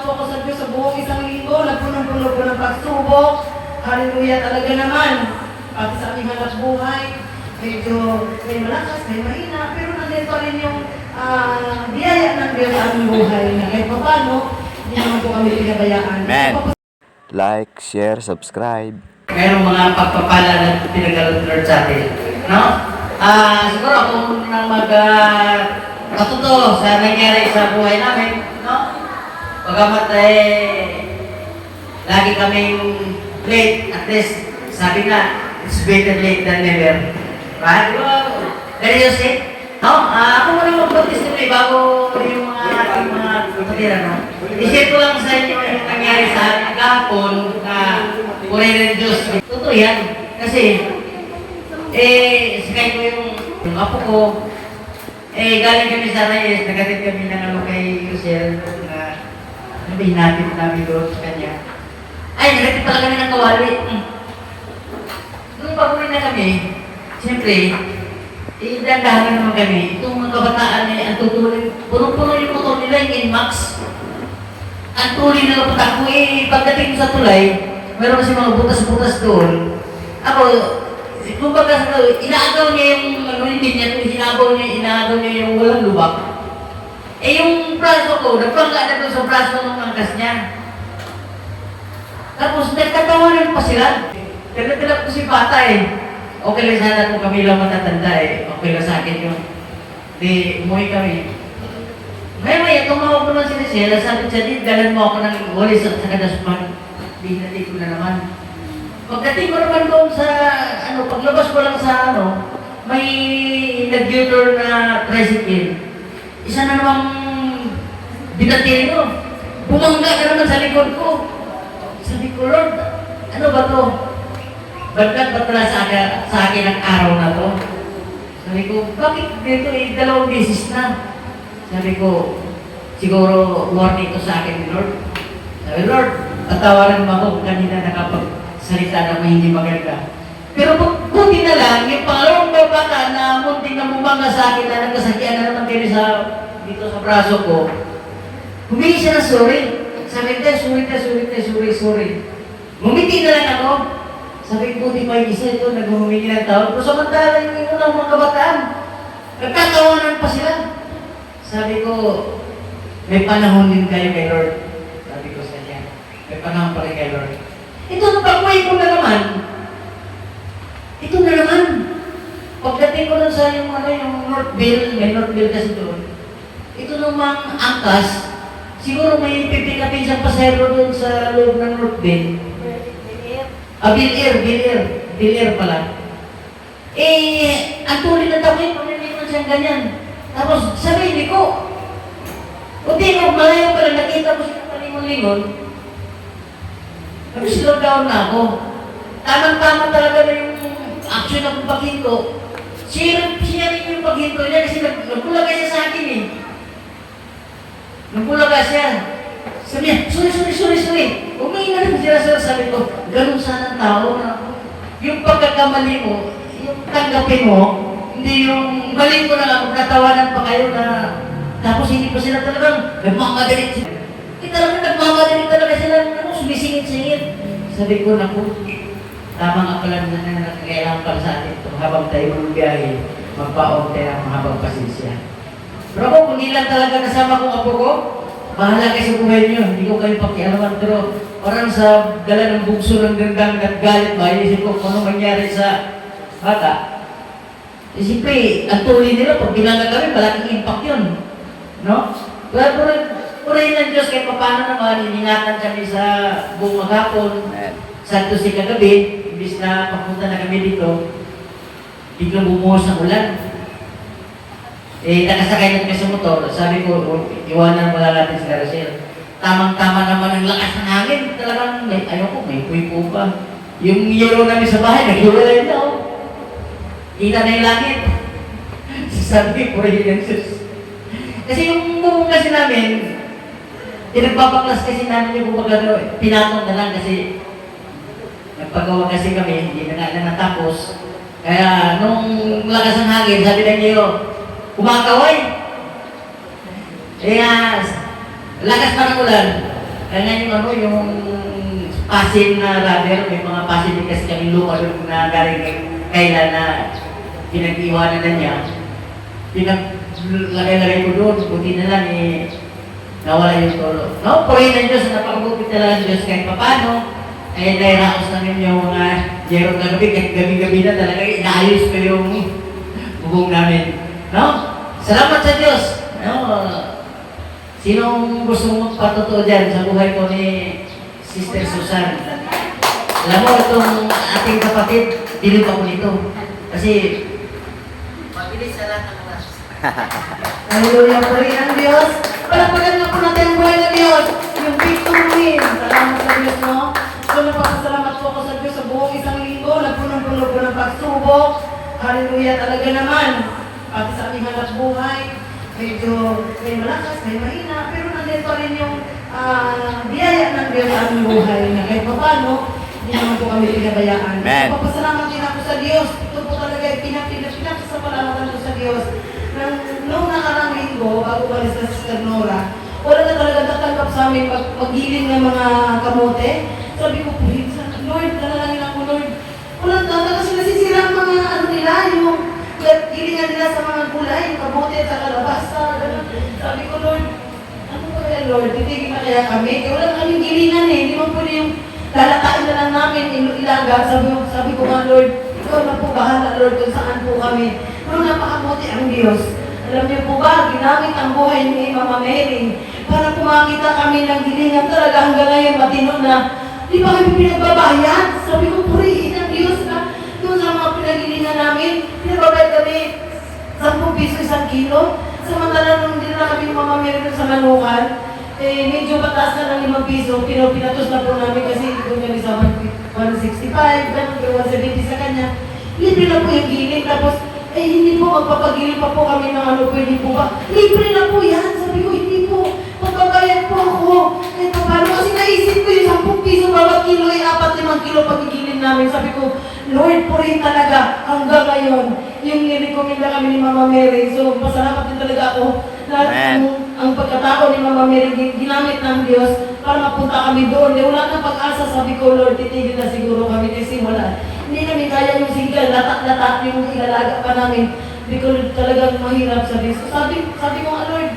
po ako sa Diyos sa buong isang linggo. Nagpunong-puno po ng pagsubok. Hallelujah talaga naman. Pati sa aming hanap buhay, medyo may malakas, may mahina, pero nandito rin yung biyaya ng Diyos sa aming buhay na kahit pa paano, hindi naman po kami pinabayaan. Amen. Like, share, subscribe. Mayroong mga pagpapala na pinagkalot ng Lord sa atin. No? Siguro kung nang matuto sa nangyari sa buhay namin, no? Pagamat lagi kaming late, at least sabi nga, it's better late than never. Right? That is it. No? Ako muna mag-practice nito bago yung ating mga kapatira, no? I-share ko lang sa inyo yung nangyari sa ating kahapon na Puri ng Diyos. Totoo yan. Kasi, sakay ko yung apo ko, galing kami sa Reyes, nagatid kami ng kay Yusel na hinatid namin doon sa kanya. Ay, nagatid pala kami ng kawali. Nung pag-uwi na kami, siyempre, dandahan naman kami. Itong mga kabataan ang tutuloy, puno-puno yung motor nila, yung Inmax. Ang tuloy na napatak ko, pagdating sa tulay, meron kasi mga butas-butas doon. Ako, kumbaga, inaagaw niya yung hindi niya, inaagaw niya yung walang lubak. Yung braso ko, nagpangga na doon sa braso ng angkas niya. Tapos, nagtatawanan pa sila. Tinatila ko si bata Okay lang sana kung kami lang matatanda Okay lang sa akin yung di umuwi kami. Maya, tumawag ko lang si Sela, sabi siya, dalan mo ako ng walis sa kadaspan. Hinatid ko na naman. Pagdating ko naman doon sa, paglabas ko lang sa, may nag-U-turn na tricycle. Isa na namang binatilyo. Bumangga na naman sa likod ko. Sabi ko, Lord, ano ba to? Bagkat ba pala sa akin ang araw na to? Sabi ko, bakit dito 2 beses na? Sabi ko, siguro warning to sa akin ni Lord. Sabi, Lord, tatawaran mo ako kanina nakapagsalita na may hindi maganda. Pero buti na lang, yung pangalawang bata na munting na bumanga sa akin na nagkasakyan na naman kayo dito sa braso ko, humingi siya ng sorry. Sabi ko, sorry. Ngumiti na lang ako. Sabi ko, buti pa yung isa ito, naghumingi ng tawad. Pero samantala yung unang mga kabataan, nagtatawanan pa sila. Sabi ko, may panahon din kayo kay Lord. Sabi ko sa niya, may panahon pa rin kay Lord. Ito na pag-uwi ko na naman. Ito na naman. Pagdating ko lang sa yung Northville, may Northville kasi doon. Ito namang angkas, siguro may pipikapin siyang pasero doon sa loob ng Northville. Bill-Air pala. Ang tuloy na tabi, pagdating siyang ganyan. Tapos sabi ko, hindi ko malayo pala, nakita ko siya palingon-lingon. Nag-slow down na ako. Tamang-tama talaga na yung action na kong paghinto. Siya rin yung paghinto niya kasi nagbulaga siya sa akin Nagbulaga siya. Sabi niya, sorry. Umiingat na sila sir. Sabi ko, ganun sana ang tao na yung pagkakamali mo, yung tanggapin mo, hindi yung mali ko na lang, natawanan pa kayo na tapos hindi pa sila talagang nagmamadali sila. Talagang nagmamadali talaga sila, sumisingit-singit. Sabi ko, naku, tama nga pala na kailangan pala sa atin ito. Habang tayo magbiyahe, magpaon tayo ang mahabang pasensya. Pero kung hindi lang talaga kasama kong apo ko, bahala kayo sa buhay niyo, hindi ko kayo pakialaman. Pero parang sa dala ng bugso ng gandang at galit, maisip ko kung ano mangyari sa bata. Siyempre, ang tuloy nila, pag binangga kami, malaking impact yun. No? Pero purihin ng Diyos kahit paano naman, iningatan kami sa buong maghapon, Santo si kagabi, imbis na papunta na kami dito, biglang bumuhos ng ulan. Nakasakay na kami sa motor, sabi ko, iwanan mo lang natin si Garacel. Tamang-tama naman ang lakas ng hangin, talagang, ayoko, may puy-puy pa. Yung yellow namin sa bahay, nag-iwalay na ako. Kita na yung langit. Sabi, purihin ng Diyos. Kasi yung buong kasi namin, pinagpapaklas kasi namin yung kumbaga, pinatong na lang kasi nagpagawa kasi kami, hindi na nga natapos. Kaya nung lakas ng hangin, sabi na niyo, kumakaway. Kaya lakas pa ng ulan, Kaya yung ano, yung pasin na rubber, may mga pasin din kasi kami lupa doon na galing kailan na pinag-iwanan na niya. Pinaglagay-lagay ko doon, buti na lang nawala yung tolo. No, purihin ng Diyos, napakabupit talaga ng Diyos kahit papano. Eh, nairaos namin yung mga jerong na gabi, kahit gabi-gabi na talaga, inaayos ko yung bubong namin. No? Salamat sa Diyos. No? Sinong gusto magpatotoo dyan sa buhay ko ni Sister Susan? Alam mo, itong ating kapatid, dilip ako nito. Kasi, mabilis sa lahat ng oras. Hallelujah po rin ang Diyos. Palapagan na po natin ang buhay ng Diyos. Yung victory. Salamat sa Diyos, no? So, napapasalamat po ako sa Diyos sa buong isang linggo. Nagpunong-puno po ng pagsubok. Hallelujah talaga naman. Pati sa aming hanap buhay. Medyo may malakas, may mahina. Pero nandito rin yung biyaya ng Diyos sa aming buhay. Na kahit pa paano, hindi naman po kami pinabayaan. Amen. So, papasalamat din ako sa Diyos. Ito po talaga pinagsasalamatan ko sa Diyos. Noong nakarang linggo, bago balis na Sister Nora, wala na talaga natanggap sa amin paghiling ng mga kamote. Sabi ko, Lord, nanalangin ako, Lord. Wala na kasi nasisira ang mga ano nila, yung hilingan nila sa mga gulay, yung kamote at sa kalabasa. Sabi ko, Lord, ano ba kaya, Lord? Titigil na kaya kami? Eh, wala na kaming gilingan eh. Hindi mo pwede yung lalatain na lang namin, ilaga. Sabi ko nga, Lord, ikaw na po bahala, Lord, kung saan po kami. Pero napakabuti ang Diyos. Alam niyo po ba, ginamit ang buhay ni Mama Mary para pumakita kami ng gilingan talaga hanggang ngayon matino na di ba kami pinagbabayad? Sabi ko, purihin ang Diyos na doon sa mga pinagilingan namin, pinagbabayad kami 10 piso 1 kilo. Samantala nung din na kami Mama Mary doon sa Manukan, eh medyo mataas na ng 5 piso, pinatos na po namin kasi doon kami sa 165, ganun, 170 sa kanya. Libre na po yung giling, tapos hindi po magpapagiling pa po kami ng ano, pwede po ba? Libre na po yan. Sabi ko, hindi po. Magbabayad po ako. Eh, paano? Kasi naisip ko yung 10 piso bawat kilo, 4-5 kilo pagigilin namin. Sabi ko, Lord, purihin talaga hanggang ngayon. Yung nirekomenda kami ni Mama Mary. So, pasalamat din talaga ako na ang pagkatao ni Mama Mary ginamit ng Diyos para mapunta kami doon. Wala na pag-asa. Sabi ko, Lord, titigil na siguro kami kasi wala. Hindi namin kaya yung single, latak-latak yung ilalaga pa namin. Because talagang mahirap sabi. So sabi ko nga, Lord,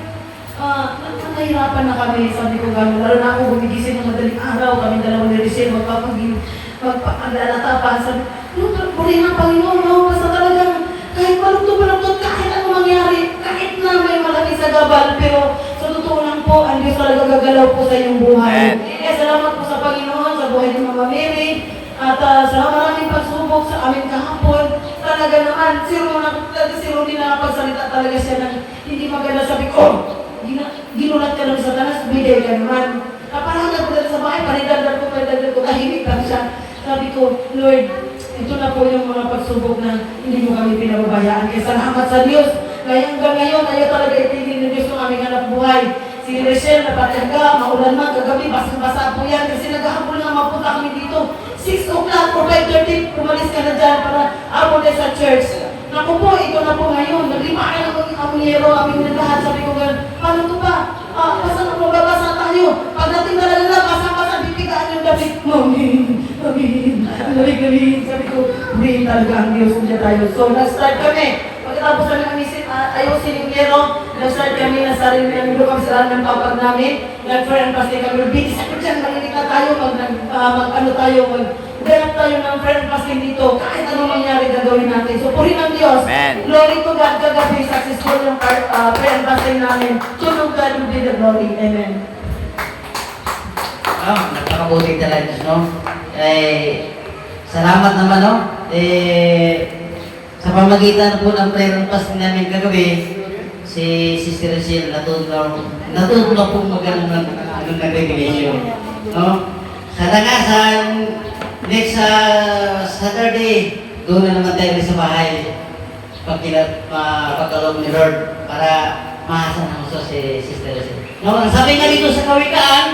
nahihirapan na kami. Sabi ko gano'n, lalo na ako gumigising ng madaling araw. Kami dalawang niresin, magpapag-alata pa. Sabi, Lord, purihin ang Panginoon, no? Basta talagang kahit palugtog, kahit ano mangyari, kahit na may malaki sa gabal, pero sa totoo lang po, ang Diyos talaga gagalaw po sa iyong buhay. Kaya salamat po sa Panginoon, sa buhay ni Mama Mary. At sa maraming pagsubok sa amin kahapon, talaga naman, zero din nakapagsalita talaga siya ng hindi maganda. Sabi ko, ginulat ka ng Satanas, bigay ka naman. Kapalagan ko dito sa bahay, panidagdag ko, tahimik lang siya. Sabi ko, Lord, ito na po yung mga pagsubok na hindi mo kami pinababayaan. Kaya salamat sa Diyos. Kaya hanggang ngayon, ayaw talaga itigil ng Diyos ng aming hanap buhay. Si Rachel, napatyaga, maulan man, kagabi, basang-basa po yan. Kasi naghahabol nga mapunta kami dito. 6 o'clock or 5:30, pumalis ka na dyan para abon na sa church. Naku po, ito na po ngayon. Naglimaan ako ng amiyero, aming naglahat. Sabi ko gano'n, paano ito ba? Basta na mababasa tayo. Pagdating na lang, basa-basa, bibigaan yung damit. Amin. Sabi ko, hindi talaga ang Diyos niya tayo. So, nag-start kami. Pagkatapos kami ayusin yung yero, nag-start kami na sarili namin doon kami sa ng papag namin. Nag-friend pasting kami. Bitis ako dyan, makinig na tayo, mag-ganap tayo ng friend pasting dito. Kahit ano mangyari gagawin natin. So, purihin ang Diyos. Amen. Glory to God, kagabi, successful yung friend pasting namin. To God will be the glory. Amen. Nagpakabuti talaga, no? Salamat naman, no? Sa pamagitan po ng prayer and fasting namin kagabi, si Sister Rachel natuto po magkaroon ng revelation. No? Sana nga sa next Saturday, doon na naman tayo sa bahay pagkaloob ni Lord para mahasan ang uso si Sister Rachel. No, ang sabi nga dito sa Kawikaan,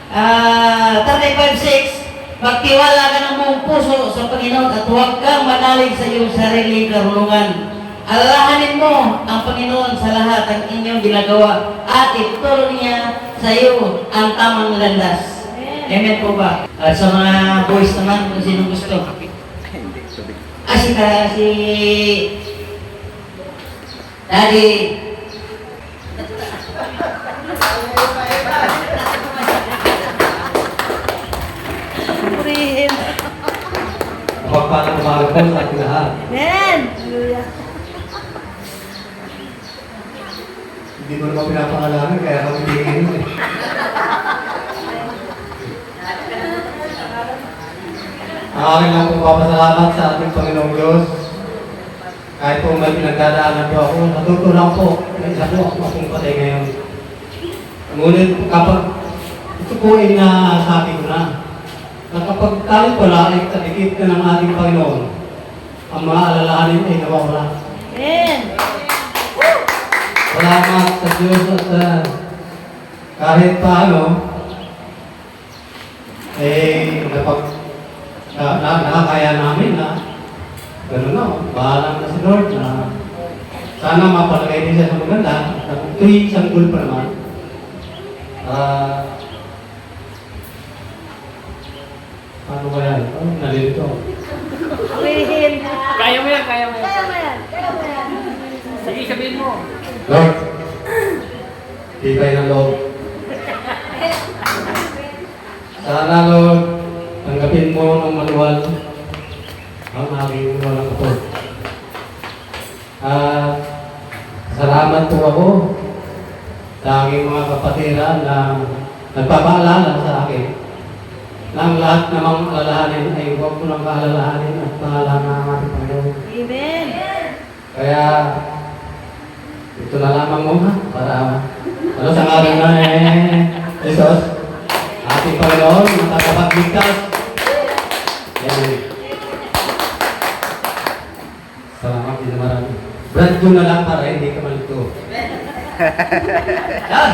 35:6, magtiwala ka ng buong puso sa Panginoon at huwag kang manalig sa iyong sariling karunungan. Alalahanin mo ang Panginoon sa lahat ng inyong ginagawa at ituro niya sa iyo ang tamang landas. Amen po ba? At sa mga boys naman, kung sino gusto. Si Daddy. Purihin. Mapagpalang umaga po sa ating lahat. Amen. Hallelujah. Hindi mo naman pinapangalanan, kaya kami tingin mo eh. Ang akin lang pong papasalamat sa ating Panginoong Diyos. Kahit po may pinagdadaanan po ako, natutunan po na isa po akong patay ngayon. Ngunit kapag ito po ay nasabi ko na kapag tayo pala ay katikip na ng ating Panginoon, ang mga alalahanin ay nawawala. Amen. Salamat sa Diyos at kahit paano, nakakaya namin na gano'n na, bahala na si Lord na sana mapalagay din siya sa maganda at ito'y sanggol pa naman. Paano ba yan? Nalilito. Purihin. Kaya mo yan, kaya mo yan. Kaya mo yan. Kaya mo yan. Sige, sabihin mo. Lord, tibay ng loob. Sana Lord, tanggapin mo ng maluwal ang aming walang kapot. Salamat po ako sa aking mga kapatiran na nagpapaalala sa akin na ang lahat namang alalahanin ay huwag ko nang kaalalahanin at pangalan ng ating Panginoon. Amen. Kaya, ito na lamang mo ha, para ano sa ngalan na Jesus, ating Panginoon, makakapagligtas. Amen. Salamat din na marami. Brad yun na lang para hindi ka malito. Yan.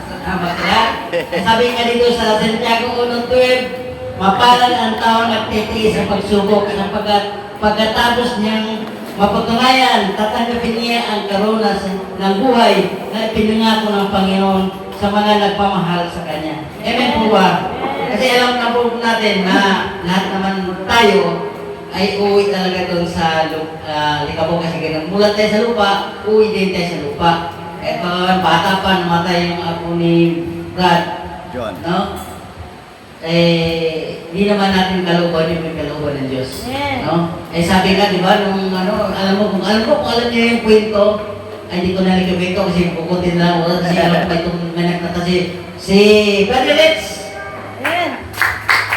Salamat yan. Sabi nga dito sa Santiago 1:12, mapalad ang tao nagtitiis sa pagsubok sapagkat pagkatapos niyang mapatunayan, tatanggapin niya ang karuna ng buhay na ipinangako ng Panginoon sa mga nagpamahal sa Kanya. Amen po ba? Kasi alam na po natin na lahat naman tayo ay uwi talaga doon sa likabok kasi ganun. Mula tayo sa lupa, uwi din tayo sa lupa. Eh, bata pa namatay yung ako ni Brad. John. No? Hindi naman natin kalooban yung may kalooban ng Diyos. Amen. No? Sabi nga, di ba, nung kung alam niyo yung kwento, ay hindi ko na nagkwento kasi kukuntin na ako kasi alam ko itong manak na kasi si Brother Let's. Amen.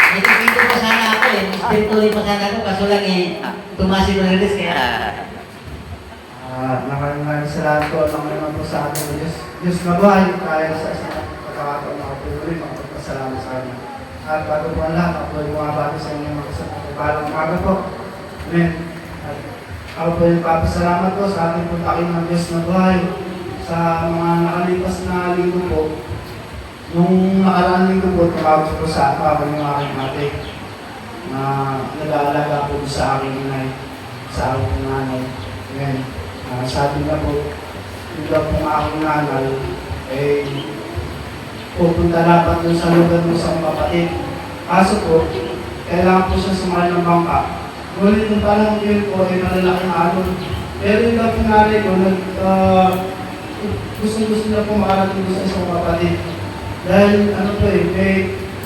May kwento pa sana ako eh. Spiritually pa sana ako, kaso lang tumasin na Let's kaya. Maraming salamat po ang naman po sa ating Diyos. Diyos na buhay, kaya sa isang pagkakataon na kapulurin, makapagpasalamat sa amin. At bago po ang lahat, ako po yung mga bago sa inyong makasapagpalang umaga po. Amen. At ako po yung papasalamat po sa ating puntakin ng Diyos na buhay sa mga nakalipas na linggo po. Nung nakaraang linggo po, tumawag po sa ako yung aking ate na nag-aalaga po sa aking inay, sa aking nanay. Amen. Sabi na po, yung pong aking nanay, pupunta dapat dun sa lugar mo sa kapatid. Kaso po, kailangan po siya sumakay ng bangka. Ngunit nung panahon yun po, malalaking alon. Pero yung pong nanay ko, gusto na po makarating sa isang kapatid. Dahil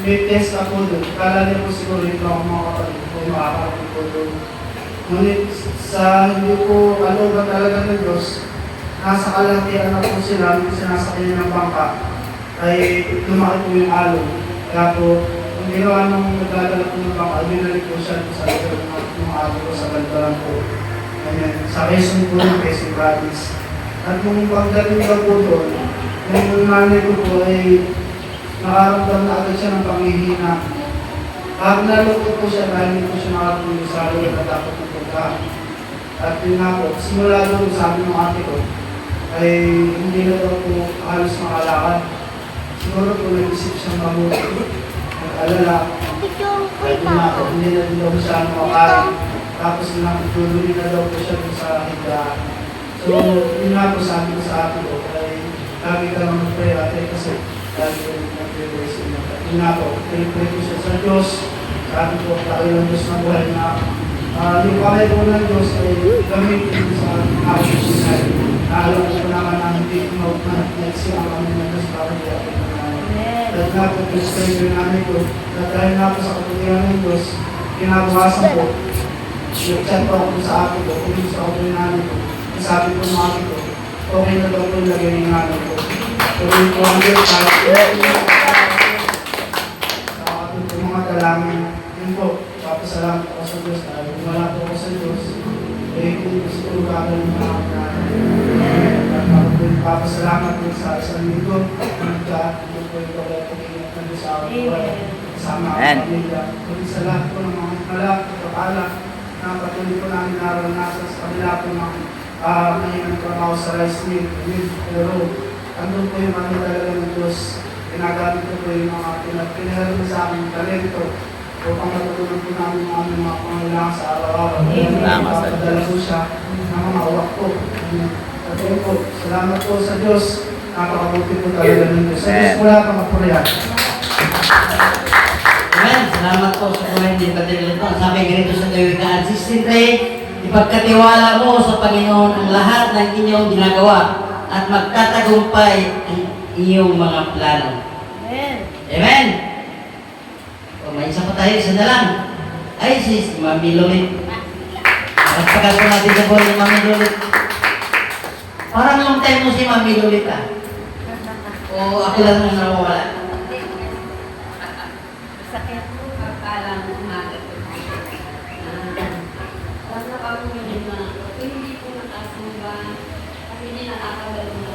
may test ako doon. Kala niya po siguro ito ang mga kapatid ko, makakarating po doon. Ngunit sa hindi po ba talaga ng Diyos, nasa kalahatian na po sila, sinasakyan ng bangka, ay lumaki po yung alon. Kaya po, ang ginawa nung nagdadala po ng bangka, binalik po siya sa lugar ng alon po sa Balbaran po. Ayan, sa Quezon po yung Quezon Province. At nung pagdating na po doon, yung nanay ko po ay nakaramdam na agad siya ng panghihina. At nalungkot po siya dahil hindi po siya nakatulog sa lugar na dapat ng puntahan. At yun nga po, simula doon sabi ng ate ko, ay hindi na daw po halos makalakad. Siguro po nag-isip siyang mabuti. Nag-alala. At yun nga po, hindi na din daw siya makakain. Tapos tuloy na daw po siya sa higaan. So, yun nga po sabi ko sa ate ko, ay lagi ka lang mag-pray ate kasi lagi ka lang mag-pray sa inyo. Yun nga po, pray ko siya sa Diyos. Sabi ko, tayo ng Diyos na buhay na yung kamay ko ng Diyos ay gamitin ko sa aking sinay. Alam ko naman na hindi mag-nagsiyang kami ng Diyos para di ako dahil nga po, Diyos kayo yung namin ko. Dahil nga po sa kapatiran ng Diyos, kinabukasan ko. Nag-chat po ako sa akin ko, kung sa kapatiran namin ko. Sabi ko mga akin ko, okay na daw po yung lagay ng namin ko. Tuloy ko ang Diyos, kahit sa ating po mga dalangin. Yun po, papasalamat ako sa Diyos. Dahil kung wala po ako sa Diyos, eh kung gusto ko gagawin ng mga namin. Papasalamat din sa isang linggo. Nag-chat, yun po ito kaya pag-ingat na Diyos sa akin. Kasama ang pamilya. Kundi sa lahat po ng mga malak, kapala, na patuloy po namin naranasan sa kanila po ng mahirang trabaho sa rice mill. Pero andun po yung ano talaga ng Diyos. Ginagamit ko po yung mga pinahalo sa aming talento upang matutunan po namin ang aming mga pangailangan sa araw-araw. Papadala po siya ng mga uwak po. At po, salamat po sa Diyos. Napakabuti po talaga ng Diyos. Sa Diyos po lahat ang kapurihan. Amen. Salamat po sa buhay din Brother Lito. Sabi ganito sa Gawikaan 16:3, ipagkatiwala mo sa Panginoon ang lahat ng inyong ginagawa at magtatagumpay ang iyong mga plano. Amen. Amen. O, may isa pa tayo, isa na lang. Ay, si Mami Lolit. At pagkat po natin sa buhay ni Mami Lolit. Parang long time mo si Mami Lolit ah. O ako lang ang nawawala. Sakit. Pagkalang umaga ko. Huwag na kami minima. Hindi ko nakasamba at hindi nakakabalo na.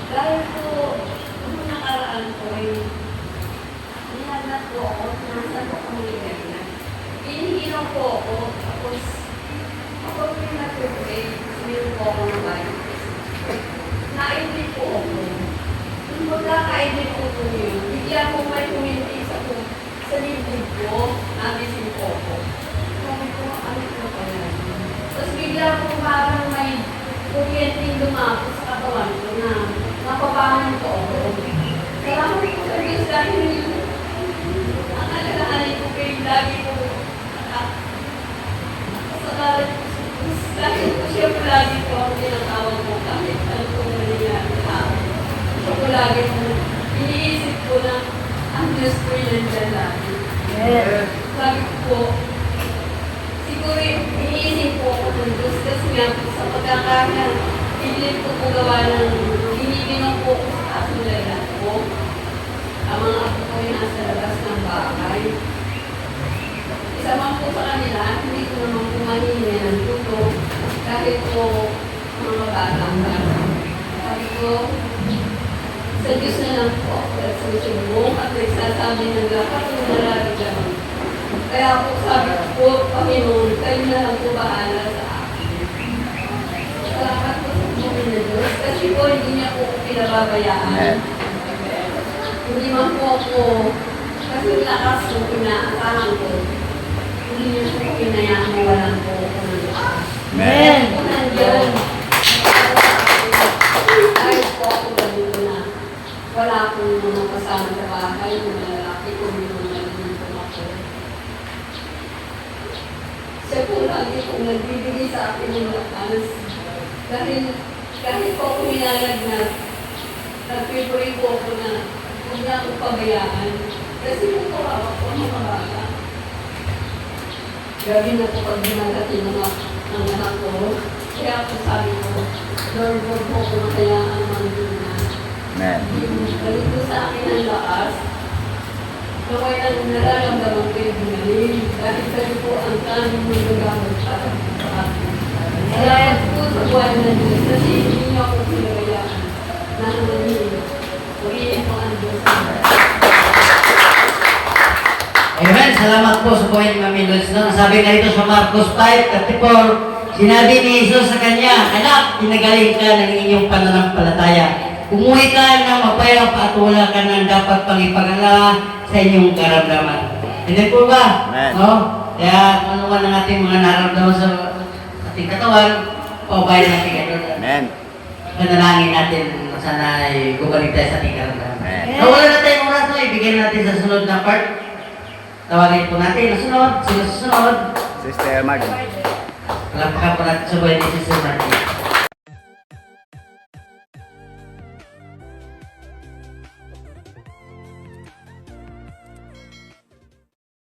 Dahil po, nung nakaraan ko ay nilagnat po ako, nasa po kong ligayan. Hinihilaw po ako, tapos ako po yung nag-pray, meron po ako ng bayan. Naibig po ako. Nung magkakaibig po po yun, bigla po may kuminti sa libid ko, nabisin po ako. Sabi ko, ano po pala? Tapos bigla po parang may kuryenteng lumapos sa katawan ko na napapahanan po ako. Salamat po sa Diyos dahil ang alalahanin ko kayo lagi po kasalanan ko sa Diyos. Dahil po siya po lagi po ang tinatawag ko kahit ano po nangyayari sa akin. Siya po lagi po iniisip ko na ang Diyos po yung nandiyan lagi. Sabi ko po, siguro iniisip po ako ng Diyos kasi nga po sa pagkakanya, pilit ko po gawa ng hinihinang po ko sa asulaya ko. Ang mga apo ko yung nasa labas ng bahay. Isa man po sa kanila, hindi ko naman po mahingi ng tutong kahit po mga bata. Sabi ko, sa Diyos na lang po ako at susunod at nagsasabi ng lahat ng nararamdaman. Kaya po sabi ko po, Panginoon, kayo na lang po bahala sa akin. Salamat po sa Panginoon na Diyos kasi po hindi niya po ako pinababayaan. Hindi man po ako, kasi lakas yung pinaasahan ko. Hindi niya po pinayaan na walang po ako ng lakas. Amen. Po nandiyan. Kahit po ako ganito na wala akong mga kasama sa bahay, mga lalaki ko, mga nalilito ako. Siya po lagi kong nagbibigay sa akin ng lakas. Dahil kahit po ako minalagnat, nag-pray po ako na huwag na akong pabayaan. Kasi kung kawawa ko ang mga bata. Gabi na po pag dinadating ng anak ko. Kaya ako sabi ko, Lord, huwag mo ko makayaan ang mga dina. Amen. Ganito sa akin ang lakas. Naway ang nararamdaman ko yung gumaling. Dahil kayo po ang tanong ng gagamit para sa akin. Salamat po sa buwan na Diyos. Kasi hindi niyo ako pinabayaan. Nahangin. Purihin po ang Diyos. Amen. Salamat po sa buhay ni Mami Lolis. Sabi nga dito sa Marcos 5:34, sinabi ni Jesus sa kanya, anak, pinagaling ka ng inyong pananampalataya. Umuwi ka ng mapayang at wala ka ng dapat pang ipag-alala sa inyong karamdaman. Hindi po ba? Amen. No? Kaya kung ano man ang ating mga naramdaman sa ating katawan, Pabayan natin kayo. Amen. Manalangin natin sana ay bumalik tayo sa ating karamdaman. Amen. Nawala na tayong oras, no? Ibigay natin sa sunod na part. Tawagin po natin. Nasunod. Sino susunod? Sister Martin. Palakpakan po natin sa buhay ni Sister Martin.